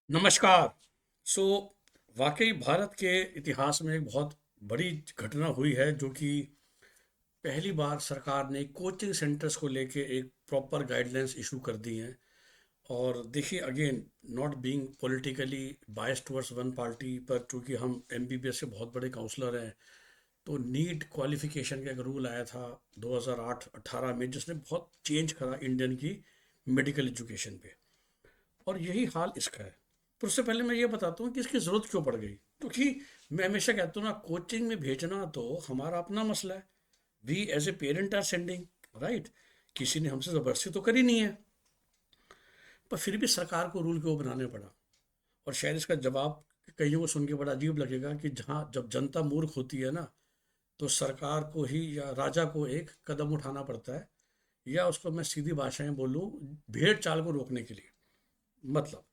नमस्कार। सो वाकई भारत के इतिहास में एक बहुत बड़ी घटना हुई है जो कि पहली बार सरकार ने कोचिंग सेंटर्स को लेके एक प्रॉपर गाइडलाइंस इशू कर दी हैं। और देखिए, again, not being politically biased towards one party, पर चूंकि हम एमबीबीएस के बहुत बड़े काउंसलर हैं, तो नीट क्वालिफिकेशन का एक रूल आया था 2008-18 में, जिसने बहुत चेंज करा इंडियन की मेडिकल एजुकेशन पे। और यही हाल इसका है। तो उससे पहले मैं ये बताता हूँ कि इसकी ज़रूरत क्यों पड़ गई। क्योंकि मैं हमेशा कहता हूँ ना, कोचिंग में भेजना तो हमारा अपना मसला है। We as a parent are sending, right. किसी ने हमसे ज़बरदस्ती तो करी नहीं है। पर फिर भी सरकार को रूल क्यों बनाने पड़ा। और शायद इसका जवाब कईयों को सुन के बड़ा अजीब लगेगा कि जहाँ जब जनता मूर्ख होती है ना, तो सरकार को ही या राजा को एक कदम उठाना पड़ता है। या उसको मैं सीधी भाषा में बोलूँ, भेड़ चाल को रोकने के लिए। मतलब,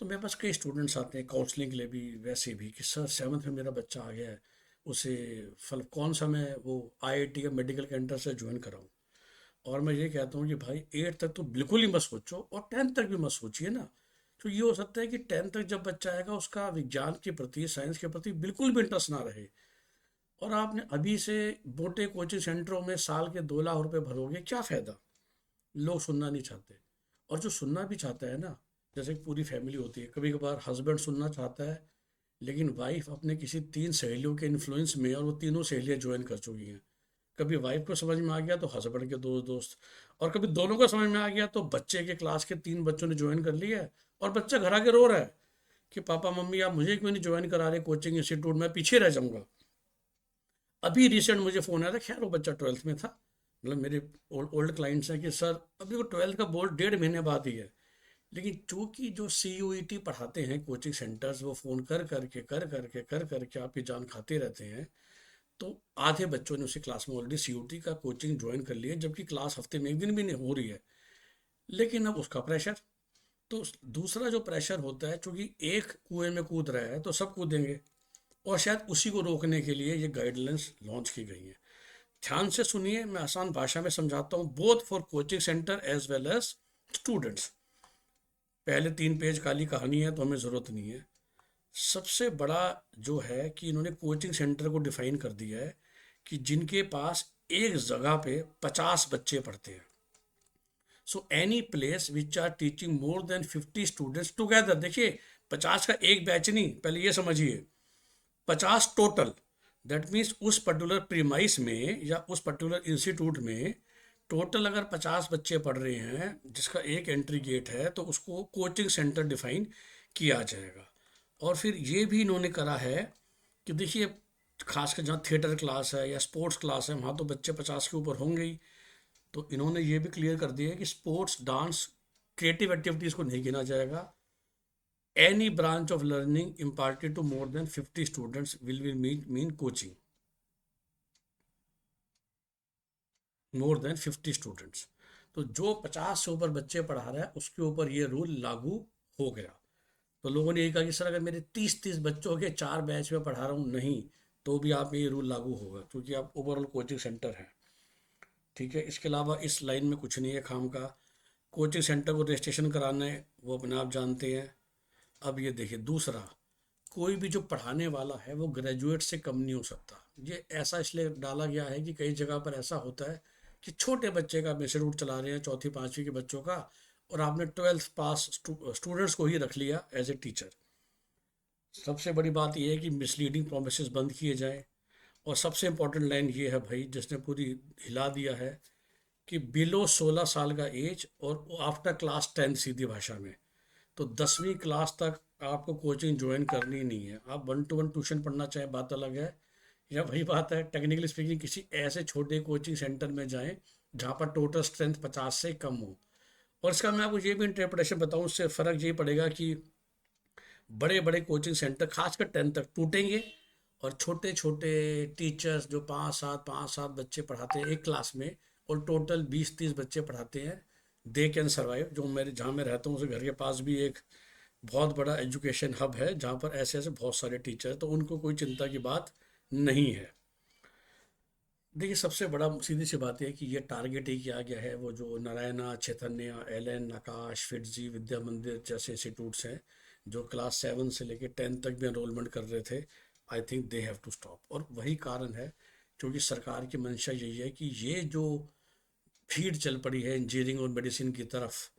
तो मेरे पास कई स्टूडेंट्स आते हैं काउंसलिंग के लिए भी, वैसे भी, कि सर 7th में मेरा बच्चा आ गया है, उसे फल कौन सा मैं वो आईआईटी या मेडिकल कैंटर से ज्वाइन कराऊं। और मैं ये कहता हूँ कि भाई 8 तक तो बिल्कुल ही मत सोचो, और 10th तक भी मत सोचिए ना। तो ये हो सकता है कि 10th तक जब बच्चा आएगा, उसका विज्ञान के प्रति, साइंस के प्रति बिल्कुल भी इंटरेस्ट ना रहे, और आपने अभी से मोटे कोचिंग सेंटरों में साल के 2 लाख रुपए भरोगे, क्या फ़ायदा। लोग सुनना नहीं चाहते। और जो सुनना भी चाहता है ना, जैसे कि पूरी फैमिली होती है, कभी कभार हस्बैंड सुनना चाहता है, लेकिन वाइफ अपने किसी 3 सहेलियों के इन्फ्लुएंस में, और वो तीनों सहेलियां ज्वाइन कर चुकी हैं। कभी वाइफ को समझ में आ गया तो हस्बैंड के दो दोस्त, और कभी दोनों को समझ में आ गया तो बच्चे के क्लास के 3 बच्चों ने ज्वाइन कर लिया है। और बच्चा घर आके रो रहा है कि पापा मम्मी आप मुझे क्यों नहीं ज्वाइन करा रहे कोचिंग इंस्टीट्यूट, मैं पीछे रह जाऊंगा। अभी रिसेंट मुझे फ़ोन आया था, खैर वो बच्चा 12th में था। मतलब मेरे ओल्ड क्लाइंट्स हैं कि सर अभी वो 12th का बोर्ड 1.5 महीने बाद ही है। लेकिन चूंकि जो CUET पढ़ाते हैं कोचिंग सेंटर्स, वो फ़ोन कर करके आपकी जान खाते रहते हैं। तो आधे बच्चों ने उसी क्लास में ऑलरेडी CUET का कोचिंग ज्वाइन कर लिया, जबकि क्लास हफ्ते में एक दिन भी नहीं हो रही है। लेकिन अब उसका प्रेशर, तो दूसरा जो प्रेशर होता है, चूंकि एक कुएं में कूद रहा है तो सब कूदेंगे। और शायद उसी को रोकने के लिए ये गाइडलाइंस लॉन्च की गई है। ध्यान से सुनिए, मैं आसान भाषा में समझाता हूँ, both for coaching centre as well as students. पहले 3 पेज काली कहानी है तो हमें ज़रूरत नहीं है। सबसे बड़ा जो है कि इन्होंने कोचिंग सेंटर को डिफाइन कर दिया है कि जिनके पास एक जगह पे 50 बच्चे पढ़ते हैं। So any place which are teaching more than 50 students together. देखिए, 50 का एक बैच नहीं, पहले ये समझिए, 50 टोटल। दैट मीन्स उस पर्टिकुलर प्रीमाइस में या उस पर्टिकुलर इंस्टीट्यूट में टोटल अगर 50 बच्चे पढ़ रहे हैं, जिसका एक एंट्री गेट है, तो उसको कोचिंग सेंटर डिफाइन किया जाएगा। और फिर ये भी इन्होंने करा है कि देखिए, खासकर जहाँ थिएटर क्लास है या स्पोर्ट्स क्लास है, वहाँ तो बच्चे 50 के ऊपर होंगे ही। तो इन्होंने ये भी क्लियर कर दिया है कि स्पोर्ट्स, डांस, क्रिएटिव एक्टिविटीज़ को नहीं गिना जाएगा। Any branch of learning imparted to more than 50 students will be mean coaching more than 50 students. तो जो 50 से ऊपर बच्चे पढ़ा रहा है उसके ऊपर ये रूल लागू हो गया। तो लोगों ने ये कहा कि सर अगर मेरे 30-30 बच्चों के 4 बैच में पढ़ा रहा हूँ, नहीं, तो भी आप में ये रूल लागू होगा, क्योंकि आप ओवरऑल कोचिंग सेंटर हैं। ठीक है, इसके अलावा इस लाइन में कुछ नहीं है खाम का। कोचिंग सेंटर को रजिस्ट्रेशन कराना है, वो अपने आप जानते हैं। अब ये देखिए दूसरा, कोई भी जो पढ़ाने वाला है वो ग्रेजुएट से कम नहीं हो सकता। ये ऐसा इसलिए डाला गया है कि कई जगह पर ऐसा होता है कि छोटे बच्चे का आप इंस्टीट्यूट चला रहे हैं, चौथी पाँचवीं के बच्चों का, और आपने 12th पास स्टूडेंट्स को ही रख लिया एज ए टीचर। सबसे बड़ी बात यह है कि मिसलीडिंग प्रोमिस बंद किए जाएं। और सबसे इंपॉर्टेंट लाइन ये है भाई, जिसने पूरी हिला दिया है, कि बिलो 16 साल का एज और आफ्टर क्लास 10, सीधी भाषा में। तो 10वीं क्लास तक आपको कोचिंग ज्वाइन करनी नहीं है। आप 1-to-1 ट्यूशन पढ़ना चाहे बात अलग है, या वही बात है, टेक्निकली स्पीकिंग, किसी ऐसे छोटे कोचिंग सेंटर में जाएं जहाँ पर टोटल स्ट्रेंथ 50 से कम हो। और इसका मैं आपको ये भी इंटरप्रिटेशन बताऊँ, उससे फ़र्क ये पड़ेगा कि बड़े बड़े कोचिंग सेंटर खासकर 10th तक टूटेंगे, और छोटे छोटे टीचर्स जो 5-7 बच्चे पढ़ाते हैं एक क्लास में, और टोटल 20-30 बच्चे पढ़ाते हैं, दे कैन सर्वाइव। जो मेरे जहाँ मैं रहता हूँ, उस घर के पास भी एक बहुत बड़ा एजुकेशन हब है जहाँ पर ऐसे ऐसे बहुत सारे टीचर हैं, तो उनको कोई चिंता की बात नहीं है। देखिए, सबसे बड़ा सीधी सी बात है कि ये टारगेट ही किया गया है, वो जो नारायणा, चैतन्य, एल एन, आकाश, फिटजी, विद्या मंदिर जैसे इंस्टीट्यूट्स हैं, जो क्लास 7 से लेके 10 तक भी एनरोलमेंट कर रहे थे, I think they have to stop. और वही कारण है, क्योंकि सरकार की मंशा यही है कि ये जो भीड़ चल पड़ी है इंजीनियरिंग और मेडिसिन की तरफ,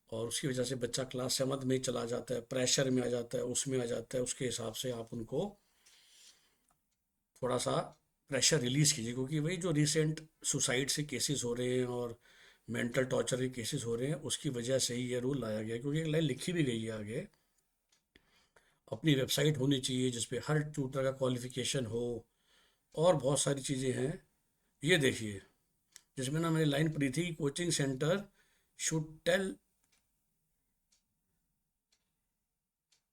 और उसकी वजह से बच्चा क्लास 7 में ही चला जाता है, प्रेशर में आ जाता है, उसमें आ जाता है, उसके हिसाब से आप उनको थोड़ा सा प्रेशर रिलीज़ कीजिए। क्योंकि वही जो रिसेंट सुसाइड से केसेस हो रहे हैं और मेंटल टॉर्चर के केसेस हो रहे हैं, उसकी वजह से ही ये रूल लाया गया है। क्योंकि एक लाइन लिखी भी गई है आगे, अपनी वेबसाइट होनी चाहिए जिसपे हर ट्यूटर का क्वालिफिकेशन हो, और बहुत सारी चीज़ें हैं। ये देखिए, जिसमें ना मैंने लाइन पढ़ी थी, कोचिंग सेंटर शुड टेल।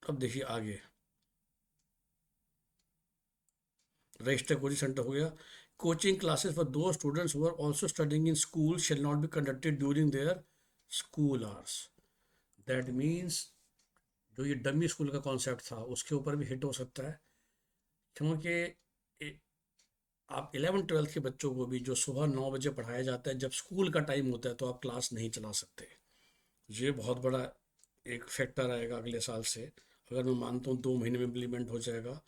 अब देखिए आगे, रजिस्टर कोचिंग सेंटर हो गया। Coaching classes for the students who are also studying in school shall not be conducted during their school hours. That means जो ये डमी स्कूल का कॉन्सेप्ट था उसके ऊपर भी हिट हो सकता है। क्योंकि ए- आप 11 12 के बच्चों को भी जो सुबह 9 बजे पढ़ाया जाता है, जब स्कूल का टाइम होता है तो आप क्लास नहीं चला सकते। ये बहुत बड़ा एक फैक्टर आएगा अगले साल से, अगर मैं मानता हूँ 2 महीने में इम्प्लीमेंट हो जाएगा।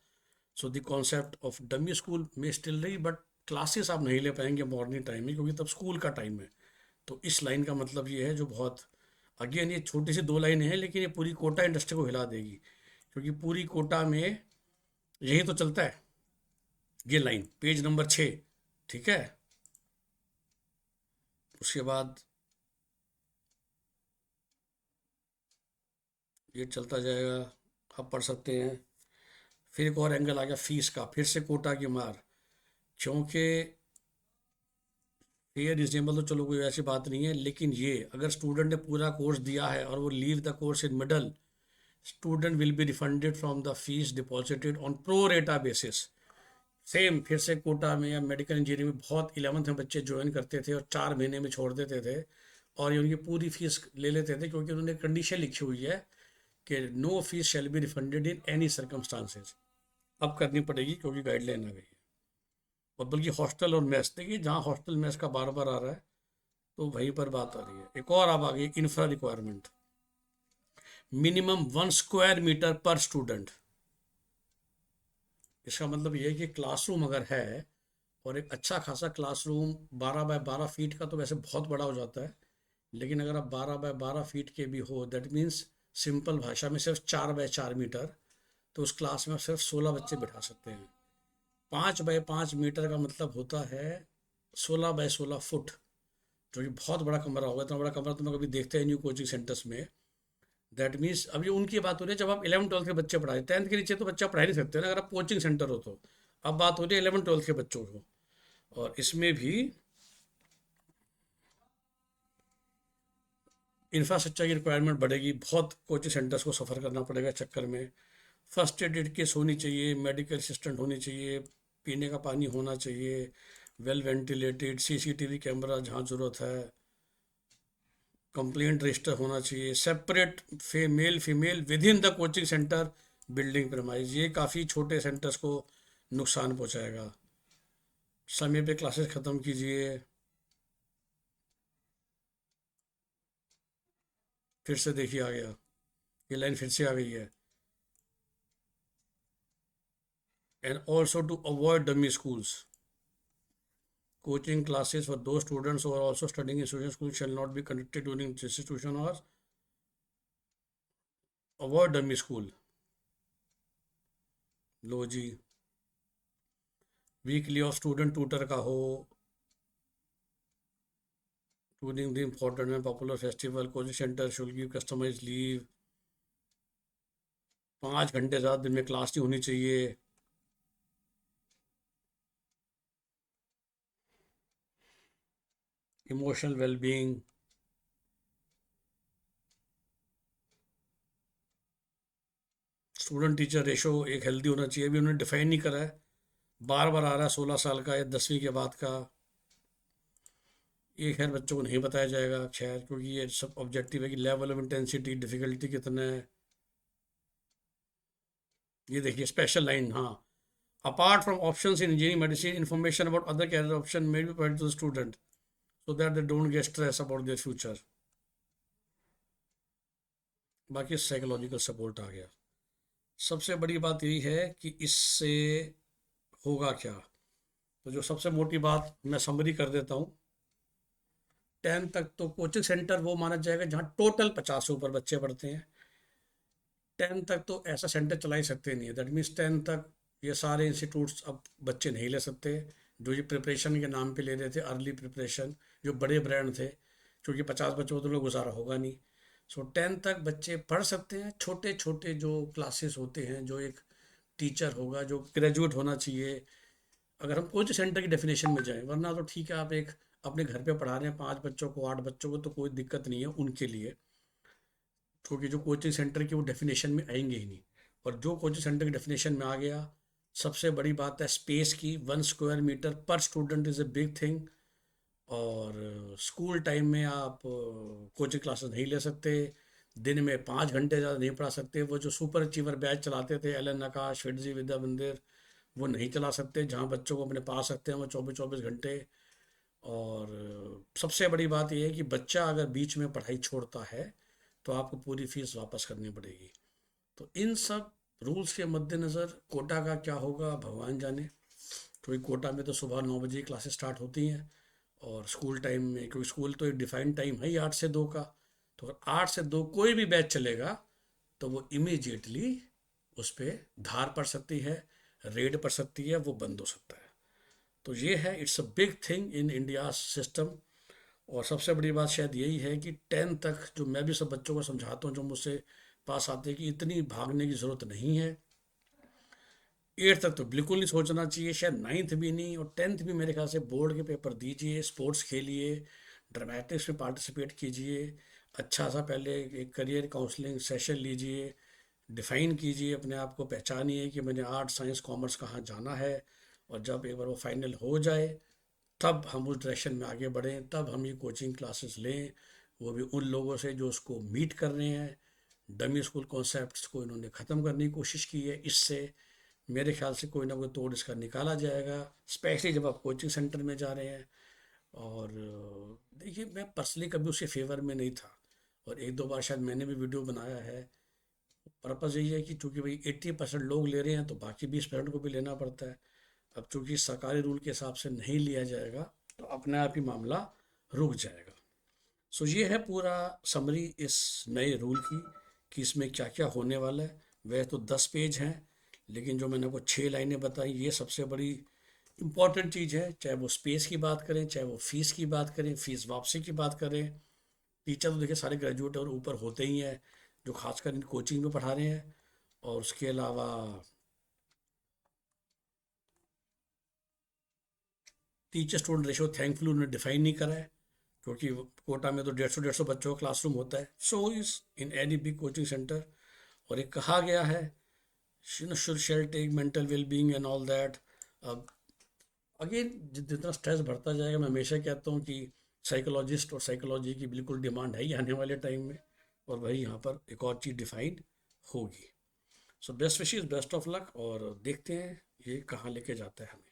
So the concept of dummy school में स्टिल रही, बट क्लासेस आप नहीं ले पाएंगे मॉर्निंग टाइम में, क्योंकि तब स्कूल का टाइम है। तो इस लाइन का मतलब ये है, जो बहुत अगेन ये छोटी सी 2 लाइनें हैं, लेकिन ये पूरी कोटा इंडस्ट्री को हिला देगी। क्योंकि पूरी कोटा में यही तो चलता है, ये लाइन पेज नंबर 6। ठीक है, उसके बाद ये चलता जाएगा, आप पढ़ सकते हैं। फिर एक और एंगल आ गया फीस का, फिर से कोटा की मार। क्योंकि फेयर रिजनेबल तो चलो कोई ऐसी बात नहीं है, लेकिन ये अगर स्टूडेंट ने पूरा कोर्स दिया है और वो leave the course in middle, student will be refunded from the fees deposited on pro रेटा बेसिस। सेम फिर से कोटा में या मेडिकल इंजीनियरिंग में बहुत 11th में बच्चे ज्वाइन करते थे और 4 महीने में छोड़ देते थे, और ये उनकी पूरी फीस ले लेते थे, क्योंकि उन्होंने कंडीशन लिखी हुई है कि no fees shall be refunded in any circumstances. अब करनी पड़ेगी क्योंकि गाइडलाइन आ गई है। और बल्कि हॉस्टल और मेस, देखिए जहाँ हॉस्टल मेस का बार बार आ रहा है, तो वहीं पर बात आ रही है। एक और अब आ गई infra requirement, minimum 1 square metre per student. इसका मतलब ये है कि क्लासरूम अगर है, और एक अच्छा खासा क्लासरूम 12 बाय 12 फीट का तो वैसे बहुत बड़ा हो जाता है, लेकिन अगर आप 12 बाय 12 फीट के भी हो, दैट मीन्स सिंपल भाषा में सिर्फ 4 बाय 4 मीटर, तो उस क्लास में आप सिर्फ 16 बच्चे बिठा सकते हैं। 5 बाय 5 मीटर का मतलब होता है 16 बाय 16 फुट, जो कि बहुत बड़ा कमरा होगा। इतना बड़ा कमरा तो मैं कभी देखते ही नहीं हूँ कोचिंग सेंटर्स में। दैट मीन्स अब ये उनकी बात हो रही है जब आप 11 12 के बच्चे पढ़ाए, 10th के नीचे तो बच्चा पढ़ा ही नहीं सकते ना अगर आप कोचिंग सेंटर हो तो। अब बात हो रही है 11 12 के बच्चों को, और इसमें भी इंफ्रास्ट्रक्चर की रिक्वायरमेंट बढ़ेगी। बहुत कोचिंग सेंटर्स को सफ़र करना पड़ेगा इस चक्कर में। फर्स्ट एड किट्स होनी चाहिए, मेडिकल असिस्टेंट होनी चाहिए, पीने का पानी होना चाहिए, वेल वेंटिलेटेड, सीसीटीवी कैमरा जहाँ ज़रूरत है, कंप्लेंट रजिस्टर होना चाहिए, separate male female with in the coaching centre building promise. ये काफ़ी छोटे सेंटर्स को नुकसान पहुंचाएगा। समय पे क्लासेस ख़त्म कीजिए। फिर से देखिए आ गया, ये लाइन फिर से आ गई है। And also to avoid dummy schools, coaching classes for those students who are also studying in student school shall not be conducted during institution hours. Avoid dummy school. लो जी, वीकली ऑफ स्टूडेंट ट्यूटर का हो during the important and popular festival, coaching center should give customized leave। 5 घंटे ज़्यादा दिन में class नहीं होनी चाहिए। Emotional wellbeing, student teacher ratio एक हेल्दी होना चाहिए। अभी उन्होंने डिफाइन नहीं करा है, बार बार आ रहा है 16 साल का या 10वीं के बाद का। ये खैर बच्चों को नहीं बताया जाएगा खैर, क्योंकि ये सब ऑब्जेक्टिव है कि लेवल ऑफ इंटेंसिटी डिफिकल्टी कितना है। ये देखिए स्पेशल लाइन, हाँ, apart from options in engineering medicine, information about other career option may be provided to the student so that they don't get stress about their future। बाकी psychological support आ गया। सबसे बड़ी बात यही है कि इससे होगा क्या। तो जो सबसे मोटी बात मैं समरी कर देता हूँ, 10 तक तो कोचिंग सेंटर वो माना जाएगा जहाँ टोटल 50 से ऊपर बच्चे पढ़ते हैं। 10 तक तो ऐसा सेंटर चला ही सकते नहीं है। दैट मीन्स 10 तक ये सारे इंस्टीट्यूट्स अब बच्चे नहीं ले सकते जो ये प्रिपरेशन के नाम पे ले रहे थे, अर्ली प्रिपरेशन, जो बड़े ब्रांड थे, क्योंकि 50 बच्चों को तो लोग गुजारा होगा नहीं। सो 10 तक बच्चे पढ़ सकते हैं। छोटे छोटे जो क्लासेस होते हैं, जो एक टीचर होगा जो ग्रेजुएट होना चाहिए, अगर हम कोचिंग सेंटर की डेफिनेशन में जाएं, वरना तो ठीक है आप एक अपने घर पे पढ़ा रहे हैं 5 बच्चों को, 8 बच्चों को, तो कोई दिक्कत नहीं है उनके लिए, क्योंकि जो कोचिंग सेंटर की वो डेफिनेशन में आएंगे ही नहीं। और जो कोचिंग सेंटर की डेफिनेशन में आ गया, सबसे बड़ी बात है स्पेस की। 1 square metre per student is a big thing. और स्कूल टाइम में आप कोचिंग क्लासेस नहीं ले सकते। दिन में 5 घंटे ज़्यादा नहीं पढ़ा सकते। वो जो सुपर अचीवर बैच चलाते थे, एल एन आकाश, फिटजी, विद्या मंदिर, वो नहीं चला सकते। जहाँ बच्चों को अपने पास रखते हैं वो 24-24 घंटे। और सबसे बड़ी बात यह है कि बच्चा अगर बीच में पढ़ाई छोड़ता है तो आपको पूरी फीस वापस करनी पड़ेगी। तो इन सब रूल्स के मद्देनज़र कोटा का क्या होगा भगवान जाने। क्योंकि कोटा में तो सुबह 9 बजे क्लासेस स्टार्ट होती हैं, और स्कूल टाइम में, क्योंकि स्कूल तो एक डिफाइंड टाइम है ही 8 से 2 का, तो अगर 8 से 2 कोई भी बैच चलेगा तो वो इमीजिएटली उस पर धार पड़ सकती है, रेड पड़ सकती है, वो बंद हो सकता है। तो ये है, it's a big thing in India system. और सबसे बड़ी बात शायद यही है कि 10 तक जो मैं भी सब बच्चों को समझाता हूँ जो मुझसे पास आते हैं, कि इतनी भागने की ज़रूरत नहीं है। 8 तक तो बिल्कुल नहीं सोचना चाहिए, शायद 9th भी नहीं, और 10th भी मेरे ख्याल से बोर्ड के पेपर दीजिए, स्पोर्ट्स खेलिए, ड्रामेटिक्स में पार्टिसिपेट कीजिए, अच्छा सा पहले एक करियर काउंसलिंग सेशन लीजिए, डिफाइन कीजिए अपने आप को, पहचानिए कि मैंने आर्ट साइंस कॉमर्स कहाँ जाना है। और जब एक बार वो फाइनल हो जाए, तब हम उस डायरेक्शन में आगे बढ़ें, तब हम ये कोचिंग क्लासेस लें, वो भी उन लोगों से जो उसको मीट कर रहे हैं। डमी स्कूल कॉन्सेप्ट्स को इन्होंने ख़त्म करने की कोशिश की है। इससे मेरे ख्याल से कोई ना कोई तोड़ इसका निकाला जाएगा, स्पेशली जब आप कोचिंग सेंटर में जा रहे हैं। और देखिए, मैं पर्सनली कभी उसके फेवर में नहीं था, और 1-2 बार शायद मैंने भी वीडियो बनाया है। पर्पज़ यही है कि चूंकि भाई 80% लोग ले रहे हैं तो बाकी 20% को भी लेना पड़ता है। अब चूंकि सरकारी रूल के हिसाब से नहीं लिया जाएगा तो अपने आप ही मामला रुक जाएगा। सो ये है पूरा समरी इस नए रूल की, कि इसमें क्या क्या होने वाला है। वह तो 10 पेज हैं, लेकिन जो मैंने आपको 6 लाइनें बताई, ये सबसे बड़ी इम्पॉर्टेंट चीज़ है। चाहे वो स्पेस की बात करें, चाहे वो फीस की बात करें, फीस वापसी की बात करें। टीचर तो देखिए सारे ग्रेजुएट और ऊपर होते ही हैं, जो खासकर इन कोचिंग में पढ़ा रहे हैं। और उसके अलावा टीचर स्टूडेंट रेशो थैंकफुली उन्होंने डिफाइन नहीं करा है, क्योंकि कोटा में तो 150-150 बच्चों का क्लासरूम होता है। So is in any big coaching centre. और एक कहा गया है, should shall take mental wellbeing and all that. अब अगेन जितना स्ट्रेस बढ़ता जाएगा, मैं हमेशा कहता हूँ कि साइकोलॉजिस्ट और साइकोलॉजी की बिल्कुल डिमांड है ही आने वाले टाइम में। और वही यहाँ पर एक और चीज़ डिफाइन होगी। So best wishes, best of luck, और देखते हैं ये कहाँ लेके जाता है हमें।